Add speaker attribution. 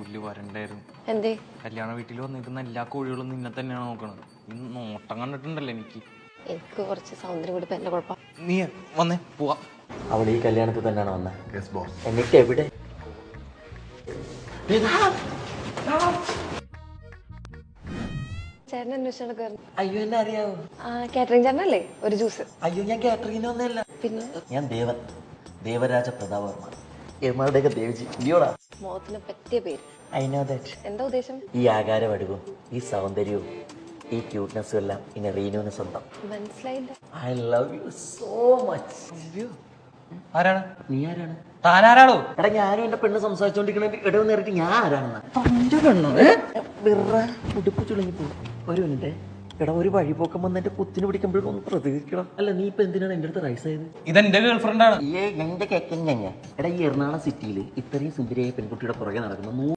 Speaker 1: പുല്ല് വരണ്ടായിരുന്നു.
Speaker 2: എന്തേ?
Speaker 1: കല്യാണ വീട്ടിൽ വന്നിരിക്കുന്ന എല്ലാ കോഴികളും നിന്നെ തന്നെയാണ് നോക്കണത്. ഈ നോട്ടം കണ്ടിട്ടുണ്ടല്ലോ എനിക്ക്
Speaker 2: കുറച്ച് സൗന്ദര്യം കൂടി എന്റെ കുഴപ്പം.
Speaker 1: നീ വന്നേ പോവാ.
Speaker 3: അവൾ ഈ കല്യാണത്തിൽ തന്നെയാണ് വന്നത്. എന്നിട്ട് എവിടെ?
Speaker 2: ചേട്ടൻ അന്വേഷണം.
Speaker 3: അയ്യോ, എന്നെ അറിയാവോ?
Speaker 2: കാറ്ററിംഗ് ചേട്ടനല്ലേ? ഒരു ജ്യൂസ്.
Speaker 3: അയ്യോ, ഞാൻ കാറ്ററിംഗിനൊന്നല്ല.
Speaker 2: പിന്നെ
Speaker 3: ഞാൻ ദേവരാജ പ്രതാപവർമ്മ, എമ്മയുടെയൊക്കെ ദേവജി ഇല്ലയോടാ.
Speaker 2: മോഹത്തിന് പറ്റിയ പേര്.
Speaker 3: I know that.
Speaker 2: എന്താ ഉദ്ദേശം?
Speaker 3: ഈ ആകാരവടിവും ഈ സൗന്ദര്യവും ഈ ക്യൂട്ട്നെസ്സും എല്ലാം ഇനി റീനുവിന് സ്വന്തം.
Speaker 2: മനസ്സിലായില്ല.
Speaker 3: I love you so much.
Speaker 1: ആരാണ്
Speaker 3: നീ ആരാണ്?
Speaker 1: താനാരാണോ?
Speaker 3: എടാ, ഞാനും എന്റെ പെണ്ണ് സംസാരിച്ചോണ്ടിരിക്കണ ഇടവ് നേരിട്ട് ഞാൻ ആരാണെന്ന് ഉടുപ്പ് ചുളങ്ങിപ്പോ. ഒരു മിനിറ്റ്. എടാ, ഒരു വഴിപോക്കം വന്ന് എന്റെ കുത്തിന് പിടിക്കുമ്പോഴും ഒന്ന് പ്രതികരിക്കണം. അല്ല, നീ ഇപ്പൊ എന്തിനാണ് എന്റെ അടുത്ത് റൈസ് ആയത്?
Speaker 1: ഇതെന്റെ ഗേൾഫ്രണ്ട് ആണ്.
Speaker 3: എന്റെ കേക്കൻ. എടാ, ഈ എറണാകുളം സിറ്റിയിൽ ഇത്രയും സുന്ദരിയായ പെൺകുട്ടിയുടെ പുറകെ നടക്കുന്ന